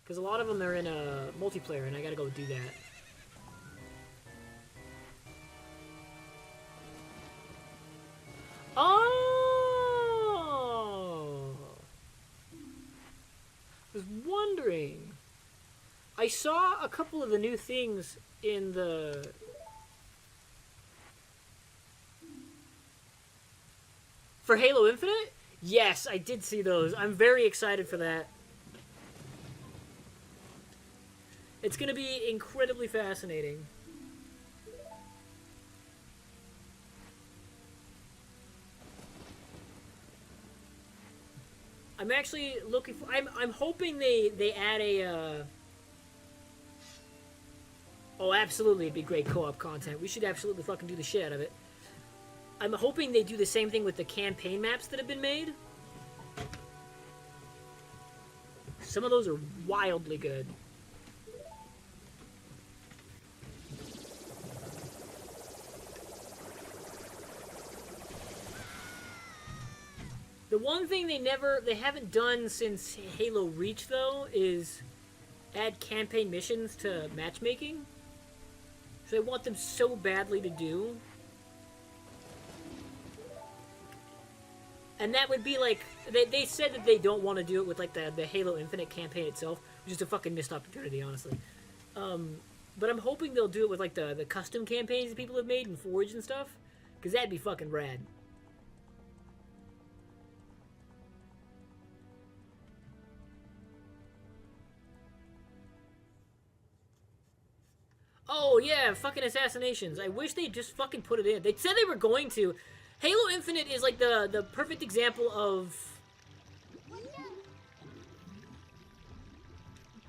Because a lot of them are in a multiplayer, and I gotta go do that. Oh! I was wondering. I saw a couple of the new things in the... For Halo Infinite? Yes, I did see those. I'm very excited for that. It's going to be incredibly fascinating. I'm actually looking for... I'm hoping they add a... Oh, absolutely, it'd be great co-op content. We should absolutely fucking do the shit out of it. I'm hoping they do the same thing with the campaign maps that have been made. Some of those are wildly good. The one thing they haven't done since Halo Reach, though, is add campaign missions to matchmaking. So I want them so badly to do. And that would be like, they said that they don't want to do it with like the Halo Infinite campaign itself, which is a fucking missed opportunity, honestly. But I'm hoping they'll do it with like the custom campaigns that people have made in Forge and stuff, because that'd be fucking rad. Oh yeah, fucking assassinations. I wish they'd just fucking put it in. They said they were going to. Halo Infinite is like the perfect example of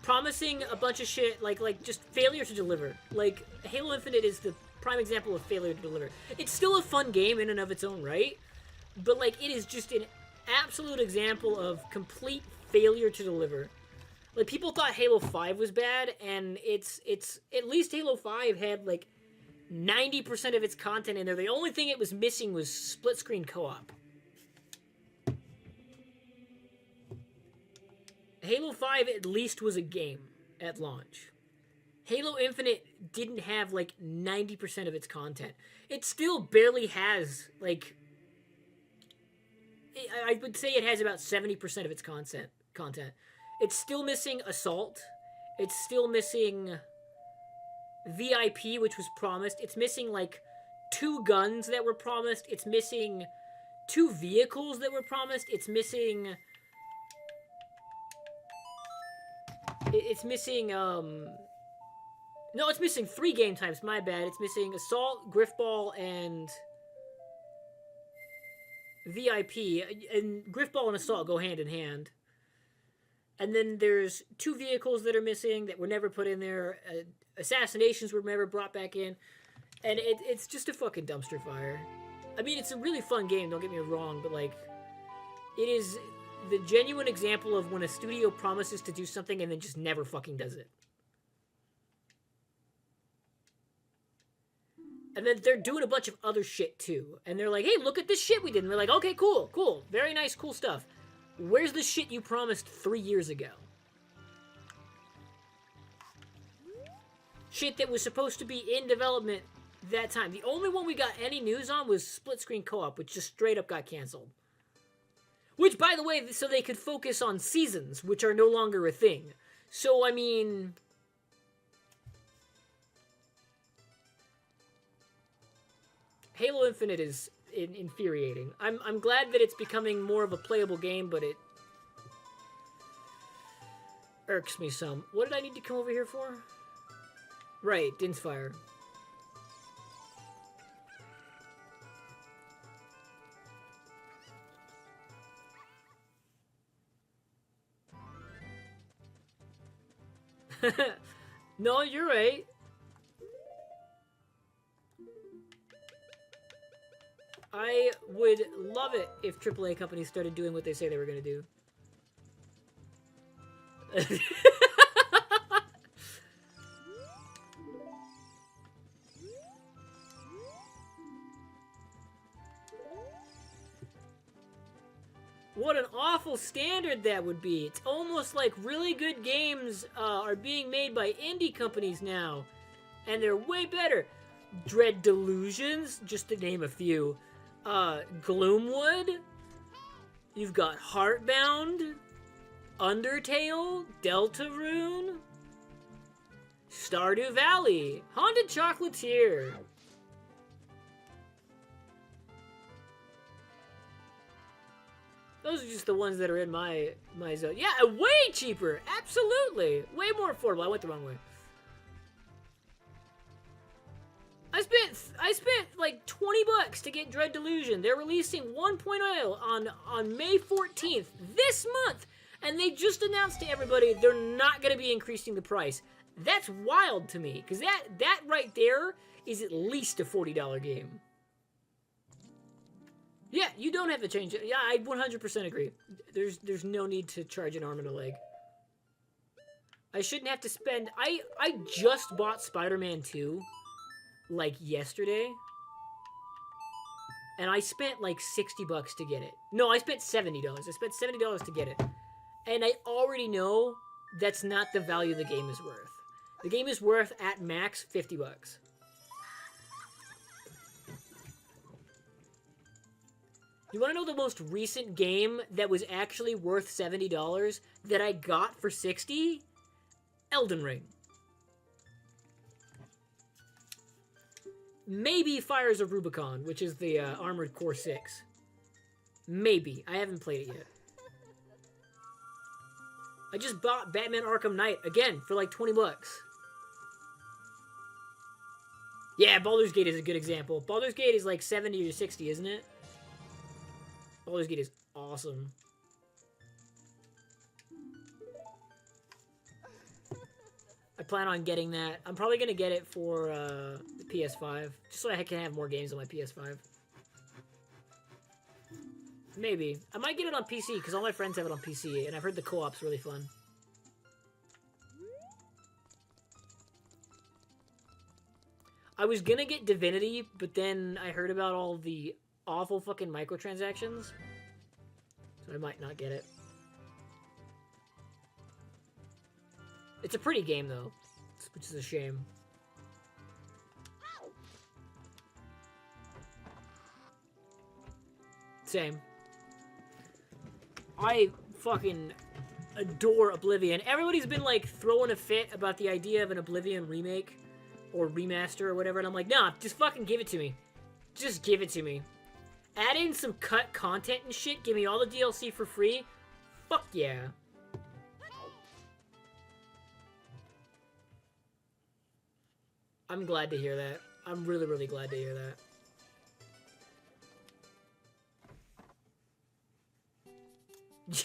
promising a bunch of shit, like just failure to deliver. Like, Halo Infinite is the prime example of failure to deliver. It's still a fun game in and of its own right, but like it is just an absolute example of complete failure to deliver. Like, people thought Halo 5 was bad, and it's at least Halo 5 had like 90% of its content in there. The only thing it was missing was split screen co-op. Halo 5 at least was a game at launch. Halo Infinite didn't have like 90% of its content. It still barely has like, I would say it has about 70% of its content. It's still missing Assault. It's still missing VIP, which was promised. It's missing like 2 guns that were promised. It's missing 2 vehicles that were promised. It's missing... It's missing, No, it's missing 3 game types, my bad. It's missing Assault, Griffball, and VIP. And Griffball and Assault go hand in hand. And then there's 2 vehicles that are missing that were never put in there. Assassinations were never brought back in. And it's just a fucking dumpster fire. I mean, it's a really fun game, don't get me wrong, but like, it is the genuine example of when a studio promises to do something and then just never fucking does it. And then they're doing a bunch of other shit too. And they're like, hey, look at this shit we did. And we're like, okay, cool. Very nice, cool stuff. Where's the shit you promised 3 years ago? Shit that was supposed to be in development that time. The only one we got any news on was split screen co-op, which just straight up got canceled. Which, by the way, so they could focus on seasons, which are no longer a thing. So, I mean... Halo Infinite is infuriating. I'm glad that it's becoming more of a playable game, but it irks me some. What did I need to come over here for? Right, Dinsfire. No, you're right. I would love it if AAA companies started doing what they say they were going to do. What an awful awful standard that would be. It's almost like really good games are being made by indie companies now. And they're way better. Dread Delusions, just to name a few. Gloomwood. You've got Heartbound. Undertale. Deltarune. Stardew Valley. Haunted Chocolatier. Those are just the ones that are in my zone. Yeah, way cheaper. Absolutely. Way more affordable. I went the wrong way. I spent like $20 to get Dread Delusion. They're releasing 1.0 on May 14th this month, and they just announced to everybody they're not going to be increasing the price. That's wild to me, because that right there is at least a $40 game. Yeah, you don't have to change it. Yeah, I 100% agree. There's no need to charge an arm and a leg. I shouldn't have to spend... I just bought Spider-Man 2, like, yesterday. And I spent, like, $60 to get it. No, I spent $70. I spent $70 to get it. And I already know that's not the value the game is worth. The game is worth, at max, $50. You want to know the most recent game that was actually worth $70 that I got for $60? Elden Ring. Maybe Fires of Rubicon, which is the Armored Core 6. Maybe. I haven't played it yet. I just bought Batman Arkham Knight, again, for like $20. Yeah, Baldur's Gate is a good example. Baldur's Gate is like 70 or 60, isn't it? Baldur's Gate is awesome. I plan on getting that. I'm probably going to get it for the PS5. Just so I can have more games on my PS5. Maybe. I might get it on PC, because all my friends have it on PC, and I've heard the co-op's really fun. I was going to get Divinity, but then I heard about all the awful fucking microtransactions. So I might not get it. It's a pretty game, though, which is a shame. Same. I fucking adore Oblivion. Everybody's been, like, throwing a fit about the idea of an Oblivion remake or remaster or whatever, and I'm like, nah, just fucking give it to me. Just give it to me. Add in some cut content and shit, give me all the DLC for free. Fuck yeah. I'm glad to hear that. I'm really, really glad to hear that.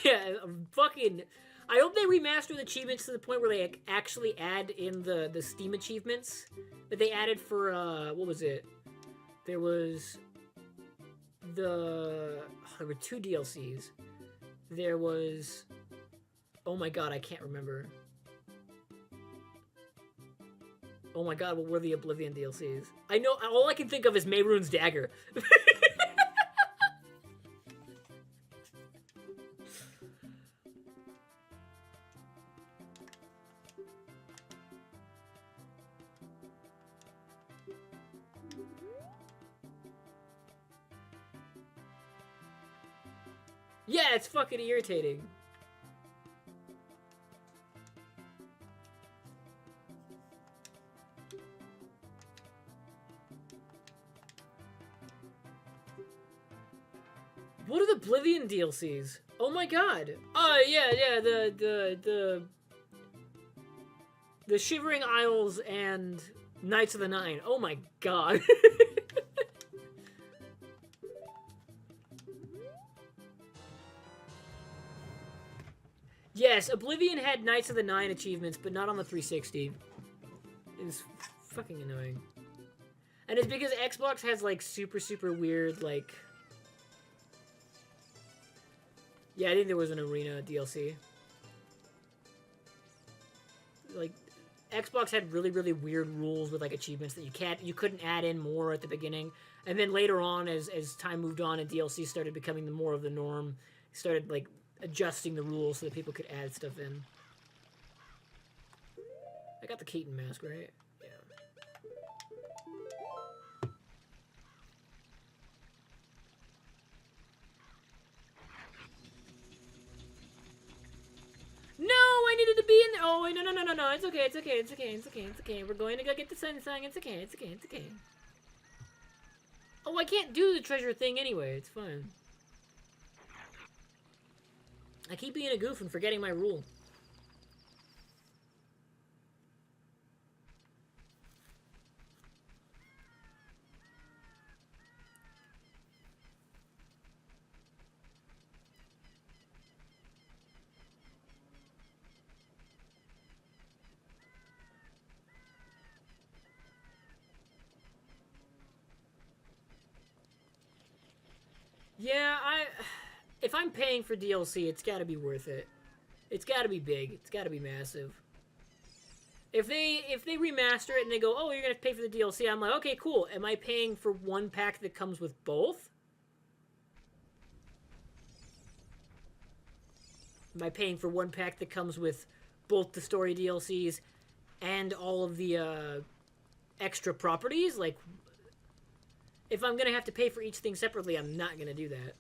Yeah, fucking... I hope they remaster the achievements to the point where they actually add in the Steam achievements that they added for, what was it? There was... there were 2 DLCs. There was... Oh my god, I can't remember. Oh my god, what were the Oblivion DLCs? I know, all I can think of is Mehrunes' Dagger. Yeah, it's fucking irritating. What are the Oblivion DLCs? Oh my god. Yeah, the Shivering Isles and Knights of the Nine. Oh my god. Yes, Oblivion had Knights of the Nine achievements, but not on the 360. It's fucking annoying. And it's because Xbox has, like, super, super weird, like... Yeah, I think there was an Arena DLC. Like, Xbox had really, really weird rules with, like, achievements that you couldn't add in more at the beginning. And then later on, as time moved on and DLC started becoming more of the norm, started, like, adjusting the rules so that people could add stuff in. I got the Keaton mask, right? Yeah. No, I needed to be in there. Oh, wait, no. It's okay, it's okay, it's okay, it's okay, it's okay. We're going to go get the sun song. It's okay, it's okay, it's okay. Oh, I can't do the treasure thing anyway. It's fine. I keep being a goof and forgetting my rule. Yeah, if I'm paying for DLC, it's got to be worth it. It's got to be big. It's got to be massive. If they remaster it and they go, oh, you're gonna pay for the DLC, I'm like, okay, cool. Am I paying for one pack that comes with both? Am I paying for one pack that comes with both the story DLCs and all of the extra properties? Like, if I'm gonna have to pay for each thing separately, I'm not gonna do that.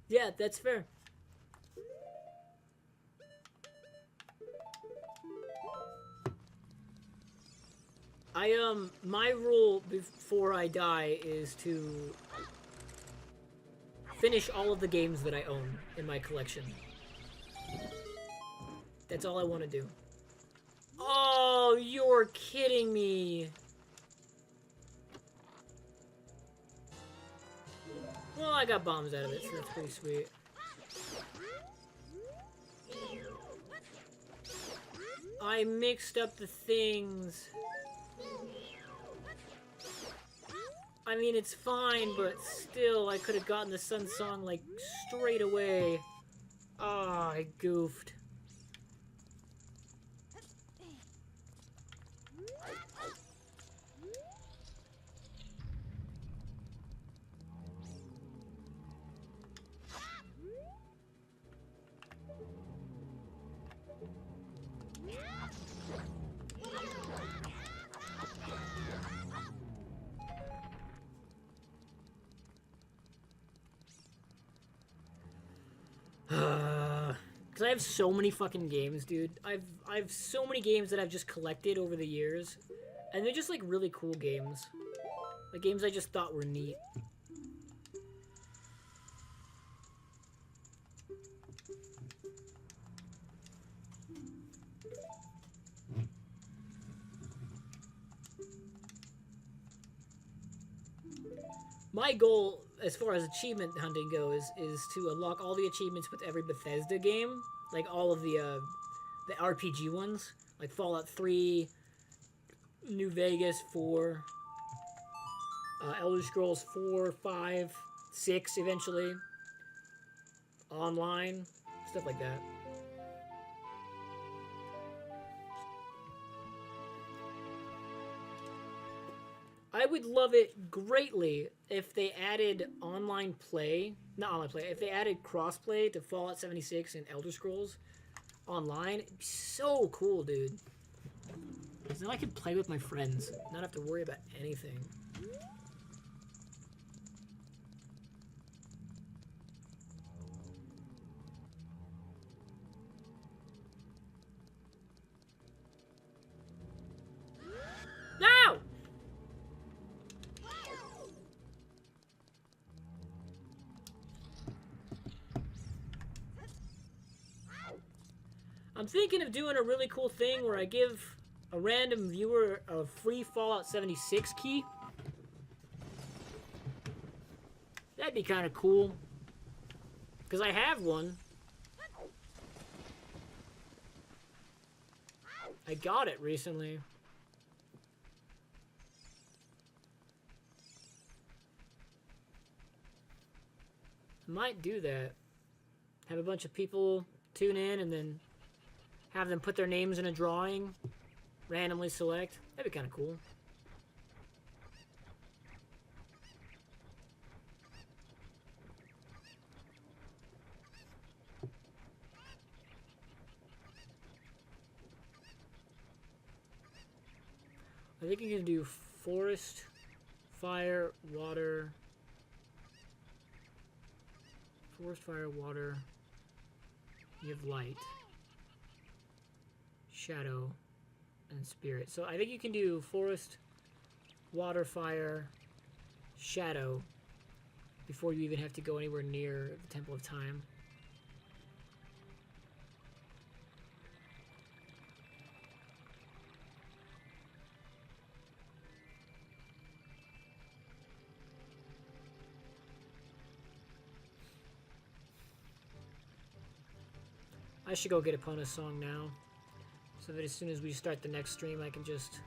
Yeah, that's fair. My rule before I die is to finish all of the games that I own in my collection. That's all I want to do. Oh, you're kidding me. Well, I got bombs out of it, so that's pretty sweet. I mixed up the things. I mean, it's fine, but still, I could have gotten the Sun Song, like, straight away. Ah, I goofed. Because I have so many fucking games, dude. I've so many games that I've just collected over the years. And they're just, like, really cool games. Like, games I just thought were neat. My goal, as far as achievement hunting goes, is to unlock all the achievements with every Bethesda game. Like, all of the RPG ones. Like, Fallout 3, New Vegas 4, Elder Scrolls 4, 5, 6 eventually. Online. Stuff like that. I would love it greatly if they added online play. Not online play. If they added crossplay to Fallout 76 and Elder Scrolls online. It'd be so cool, dude. Because then I could play with my friends. Not have to worry about anything. No! I'm thinking of doing a really cool thing where I give a random viewer a free Fallout 76 key. That'd be kind of cool. Because I have one. I got it recently. I might do that. Have a bunch of people tune in and then have them put their names in a drawing. Randomly select. That'd be kind of cool. I think you can do forest, fire, water. Forest, fire, water. You have light, shadow, and spirit. So I think you can do forest, water, fire, shadow before you even have to go anywhere near the Temple of Time. I should go get Epona's song now, so that as soon as we start the next stream, I can just...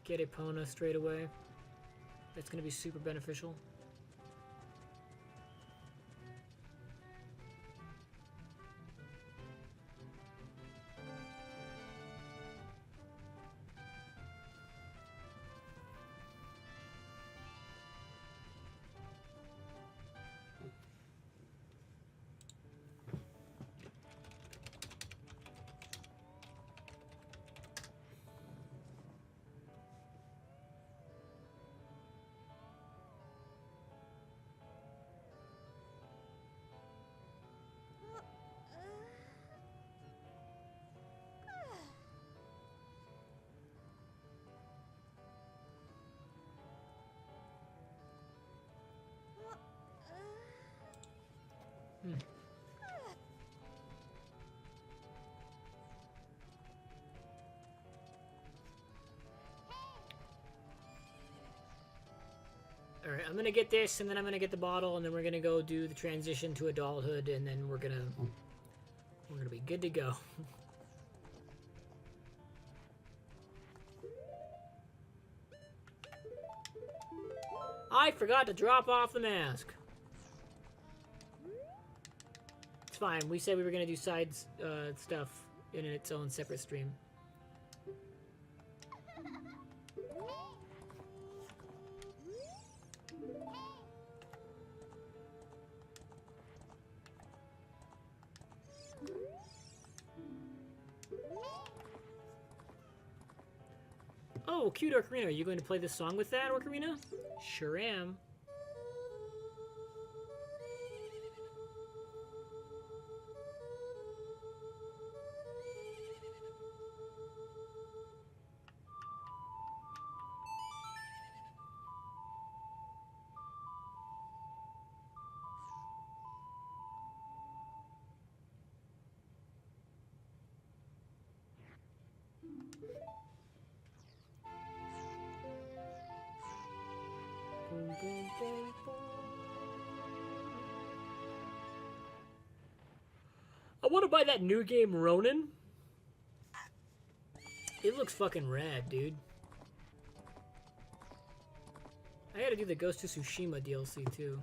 get Epona straight away. That's going to be super beneficial. Alright, I'm gonna get this, and then I'm gonna get the bottle, and then we're gonna go do the transition to adulthood, and then we're gonna be good to go. I forgot to drop off the mask. It's fine. We said we were gonna do side stuff in its own separate stream. Oh, cute Ocarina. Are you going to play this song with that, Ocarina? Sure am. I want to buy that new game, Ronin. It looks fucking rad, dude. I gotta do the Ghost of Tsushima DLC, too.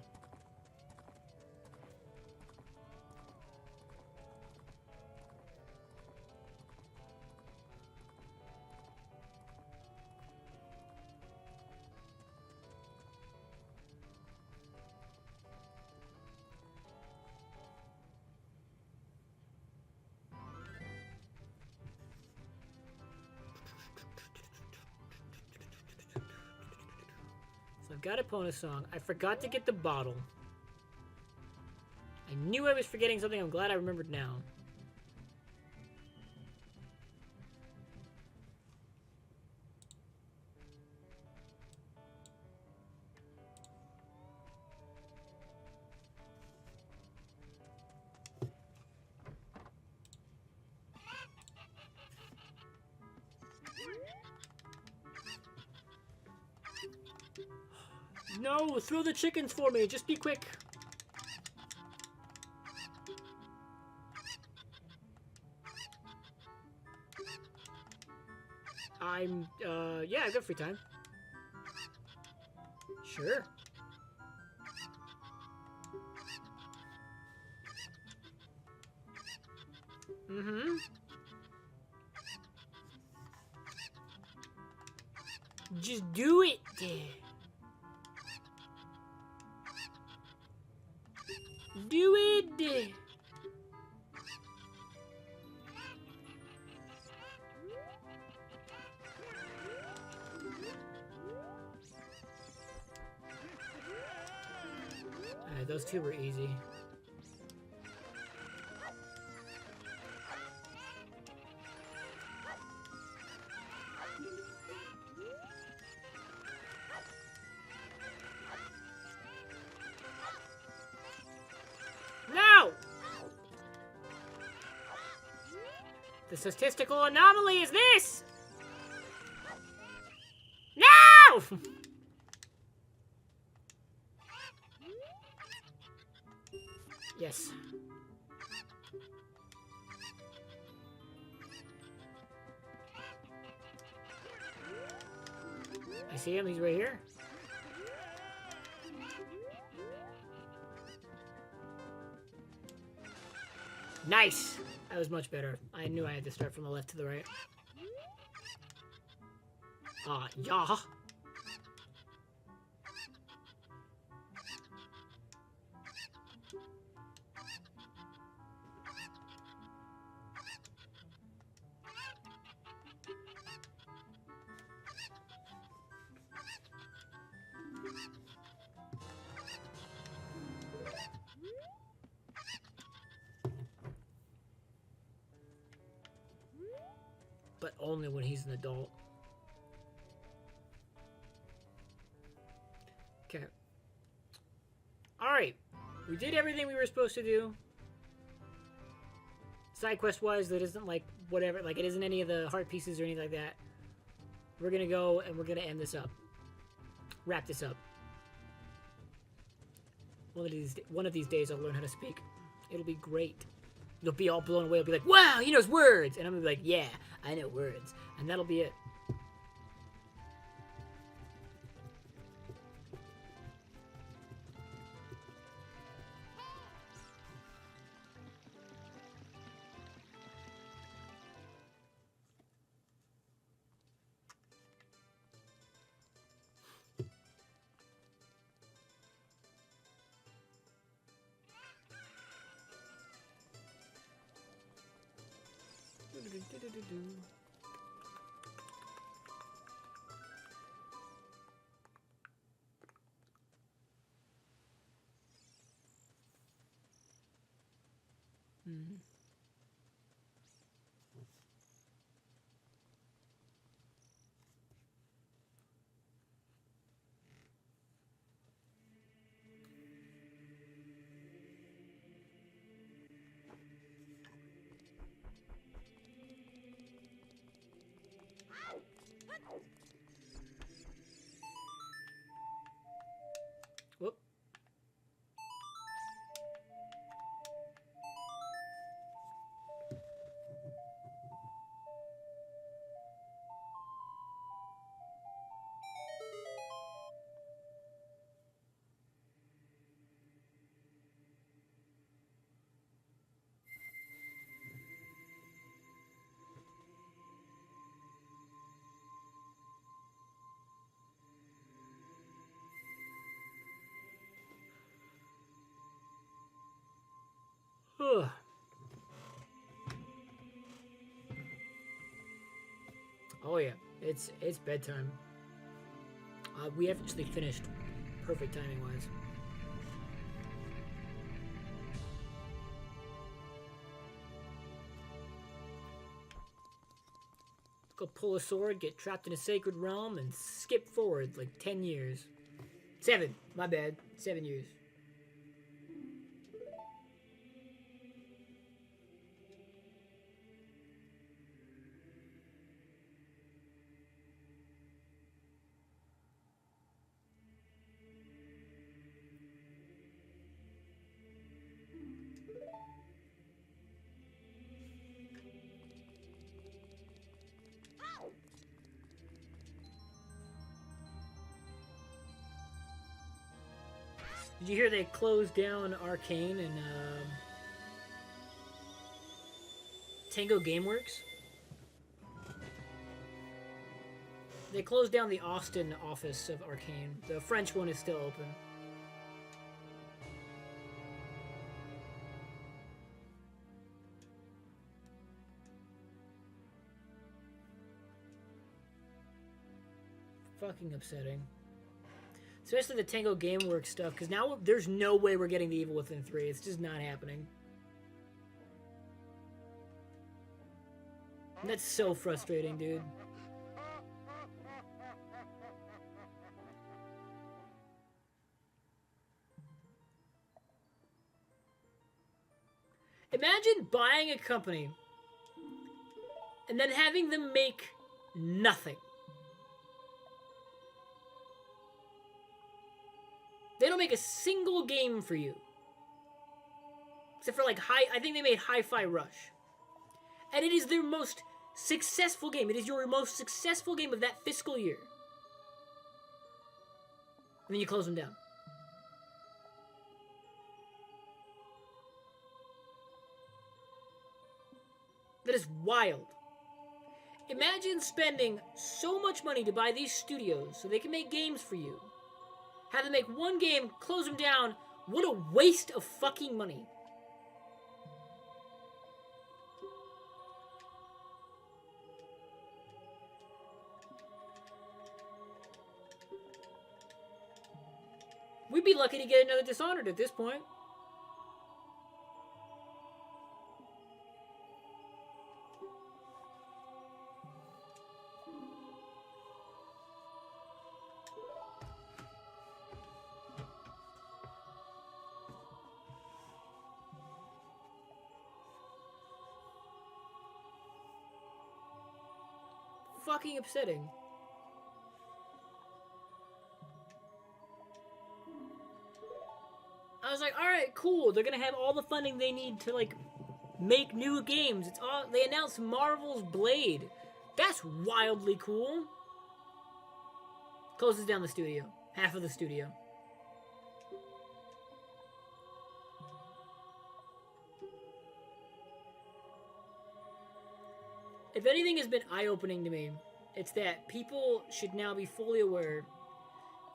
I've got Epona's song. I forgot to get the bottle. I knew I was forgetting something. I'm glad I remembered now. No, throw the chickens for me. Just be quick. Yeah, I got free time. Sure. Mm-hmm. Just do it. Do it. Alright, those two were easy. No! The statistical anomaly is this! No! Yes. I see him, he's right here. Nice! That was much better. I knew I had to start from the left to the right. Yeah. But only when he's an adult. Okay. Alright. We did everything we were supposed to do. Side quest wise, that isn't like whatever, like it isn't any of the heart pieces or anything like that. We're gonna go and we're gonna end this up. Wrap this up. One of these days I'll learn how to speak. It'll be great. You'll be all blown away. You'll be like, wow, he knows words. And I'm gonna be like, yeah, I know words. And that'll be it. Mm-hmm. Whoop. Ugh. Oh yeah, it's bedtime. We actually finished. Perfect timing wise. Go pull a sword, get trapped in a sacred realm, and skip forward like 10 years. 7, my bad. 7 years. Did you hear they closed down Arcane and Tango Gameworks? They closed down the Austin office of Arcane. The French one is still open. Fucking upsetting. Especially the Tango Gameworks stuff, because now there's no way we're getting the Evil Within 3. It's just not happening. And that's so frustrating, dude. Imagine buying a company and then having them make nothing. They don't make a single game for you. Except for like I think they made Hi-Fi Rush. And it is their most successful game. It is your most successful game of that fiscal year. And then you close them down. That is wild. Imagine spending so much money to buy these studios so they can make games for you. Have them make one game, close them down. What a waste of fucking money. We'd be lucky to get another Dishonored at this point. Fucking upsetting. I was like, alright, cool. They're gonna have all the funding they need to, like, make new games. It's all. They announced Marvel's Blade. That's wildly cool. Closes down the studio. Half of the studio. If anything has been eye-opening to me, it's that people should now be fully aware,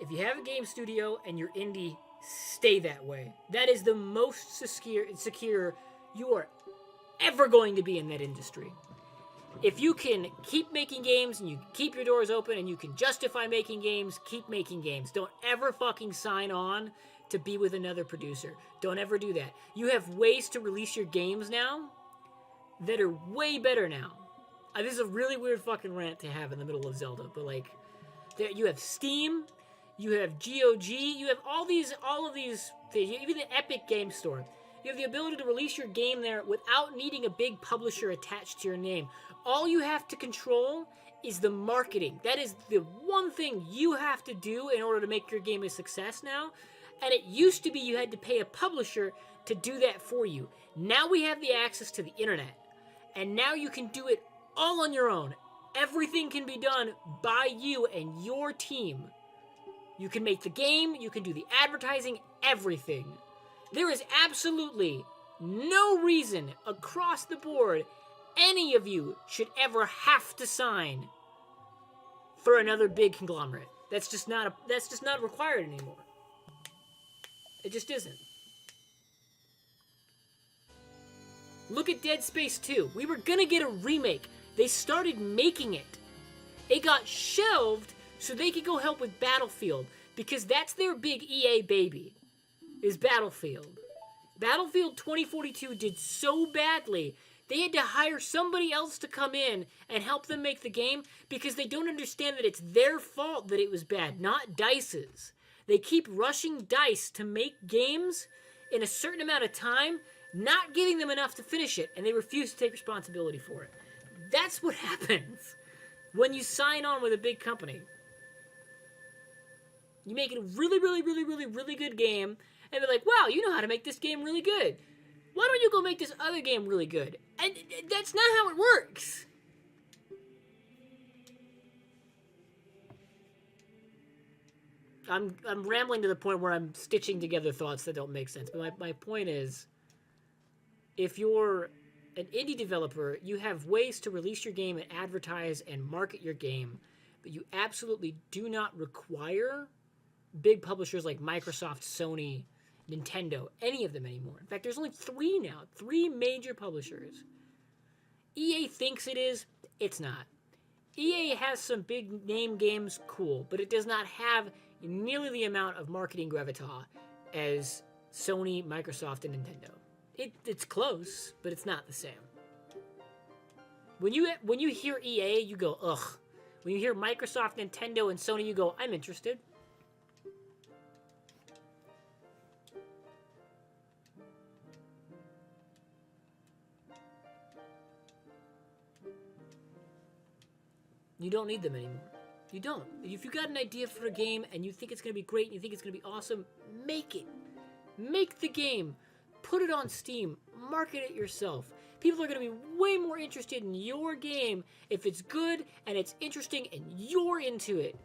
if you have a game studio and you're indie, stay that way. That is the most secure you are ever going to be in that industry. If you can keep making games and you keep your doors open and you can justify making games, keep making games. Don't ever fucking sign on to be with another producer. Don't ever do that. You have ways to release your games now that are way better now. This is a really weird fucking rant to have in the middle of Zelda, but like, you have Steam, you have GOG, you have all of these things, even the Epic Game Store. You have the ability to release your game there without needing a big publisher attached to your name. All you have to control is the marketing. That is the one thing you have to do in order to make your game a success now. And it used to be you had to pay a publisher to do that for you. Now we have the access to the internet. And now you can do it all on your own. Everything can be done by you and your team. You can make the game, you can do the advertising, everything. There is absolutely no reason across the board any of you should ever have to sign for another big conglomerate. That's just not required anymore. It just isn't. Look at Dead Space 2. We were gonna get a remake. They started making it. It got shelved so they could go help with Battlefield, because that's their big EA baby, is Battlefield. Battlefield 2042 did so badly, they had to hire somebody else to come in and help them make the game, because they don't understand that it's their fault that it was bad, not DICE's. They keep rushing DICE to make games in a certain amount of time, not giving them enough to finish it, and they refuse to take responsibility for it. That's what happens when you sign on with a big company. You make it a really, really, really, really, really good game, and they're like, wow, you know how to make this game really good. Why don't you go make this other game really good? And that's not how it works. I'm rambling to the point where I'm stitching together thoughts that don't make sense. But my point is, if you're an indie developer, you have ways to release your game and advertise and market your game, but you absolutely do not require big publishers like Microsoft, Sony, Nintendo, any of them anymore. In fact, there's only 3 now. 3 major publishers. EA thinks it is. It's not. EA has some big name games, cool, but it does not have nearly the amount of marketing gravitas as Sony, Microsoft, and Nintendo. It's close, but it's not the same. When you hear EA, you go, ugh. When you hear Microsoft, Nintendo, and Sony, you go, I'm interested. You don't need them anymore. You don't. If you got an idea for a game and you think it's going to be great and you think it's going to be awesome, make it. Make the game. Put it on Steam. Market it yourself. People are going to be way more interested in your game if it's good and it's interesting and you're into it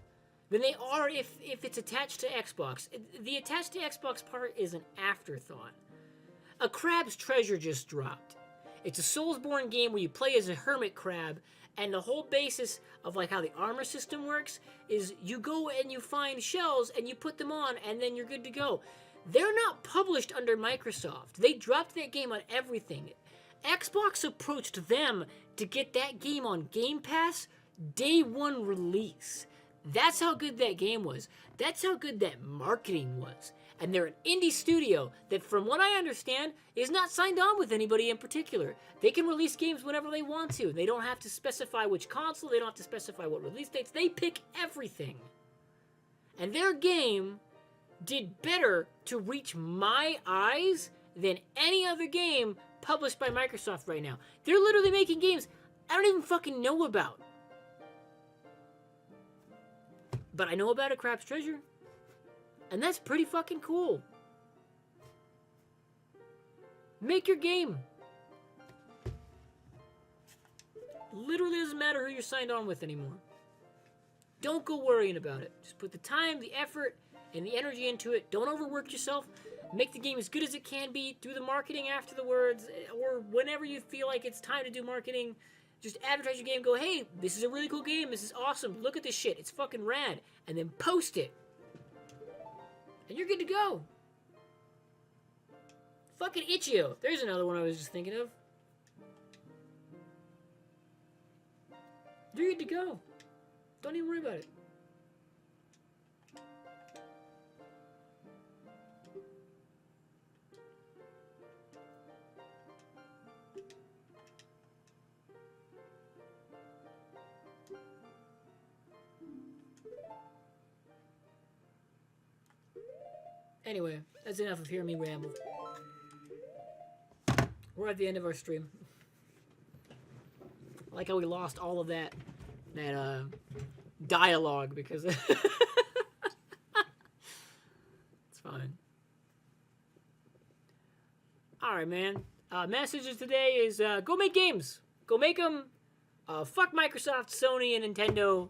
than they are if it's attached to Xbox. The attached to Xbox part is an afterthought. A Crab's Treasure just dropped. It's a Soulsborne game where you play as a hermit crab, and the whole basis of like how the armor system works is you go and you find shells and you put them on and then you're good to go. They're not published under Microsoft. They dropped that game on everything. Xbox approached them to get that game on Game Pass day one release. That's how good that game was. That's how good that marketing was. And they're an indie studio that, from what I understand, is not signed on with anybody in particular. They can release games whenever they want to. They don't have to specify which console. They don't have to specify what release dates. They pick everything. And their game did better to reach my eyes than any other game published by Microsoft right now. They're literally making games I don't even fucking know about. But I know about A Crab's Treasure. And that's pretty fucking cool. Make your game. Literally doesn't matter who you're signed on with anymore. Don't go worrying about it. Just put the time, the effort, and the energy into it. Don't overwork yourself. Make the game as good as it can be. Do the marketing afterwards, or whenever you feel like it's time to do marketing. Just advertise your game. Go, hey, this is a really cool game. This is awesome. Look at this shit. It's fucking rad. And then post it. And you're good to go. Fucking Itch.io. There's another one I was just thinking of. You're good to go. Don't even worry about it. Anyway, that's enough of hearing me ramble. We're at the end of our stream. I like how we lost all of that dialogue because it's fine. All right, man. Messages today is go make games. Go make them. Fuck Microsoft, Sony, and Nintendo.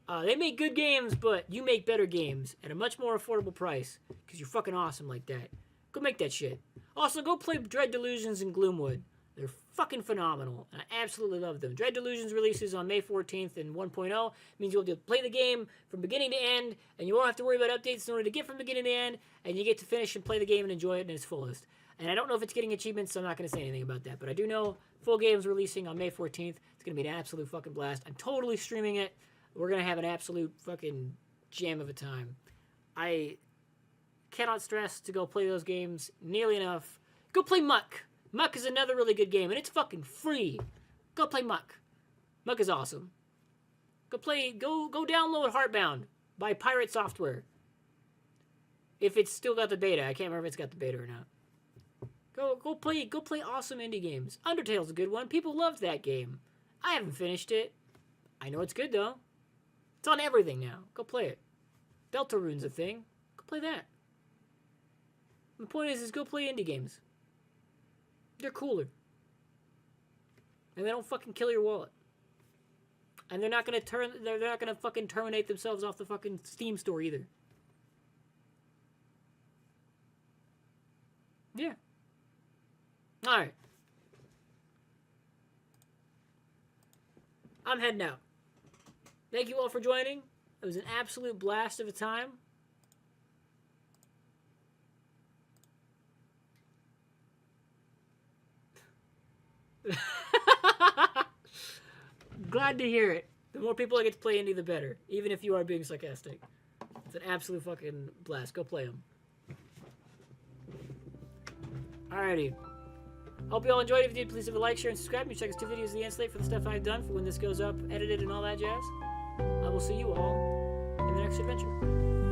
They make good games, but you make better games at a much more affordable price because you're fucking awesome like that. Go make that shit. Also, go play Dread Delusions and Gloomwood. They're fucking phenomenal, and I absolutely love them. Dread Delusions releases on May 14th, and 1.0 means you'll be able to play the game from beginning to end, and you won't have to worry about updates in order to get from beginning to end, and you get to finish and play the game and enjoy it in its fullest. And I don't know if it's getting achievements, so I'm not going to say anything about that, but I do know full game's releasing on May 14th. It's going to be an absolute fucking blast. I'm totally streaming it. We're going to have an absolute fucking jam of a time. I cannot stress to go play those games nearly enough. Go play Muck. Muck is another really good game, and it's fucking free. Go play Muck. Muck is awesome. Go download Heartbound by Pirate Software. If it's still got the beta. I can't remember if it's got the beta or not. Go play awesome indie games. Undertale's a good one. People loved that game. I haven't finished it. I know it's good, though. It's on everything now. Go play it. Deltarune's a thing. Go play that. The point is go play indie games. They're cooler. And they don't fucking kill your wallet. And they're not gonna fucking terminate themselves off the fucking Steam store either. Yeah. Alright. I'm heading out. Thank you all for joining. It was an absolute blast of a time. Glad to hear it. The more people I get to play indie, the better. Even if you are being sarcastic. It's an absolute fucking blast. Go play them. Alrighty. Hope you all enjoyed. If you did, please leave a like, share, and subscribe. You check out 2 videos of the Endslate for the stuff I've done for when this goes up, edited, and all that jazz. I will see you all in the next adventure.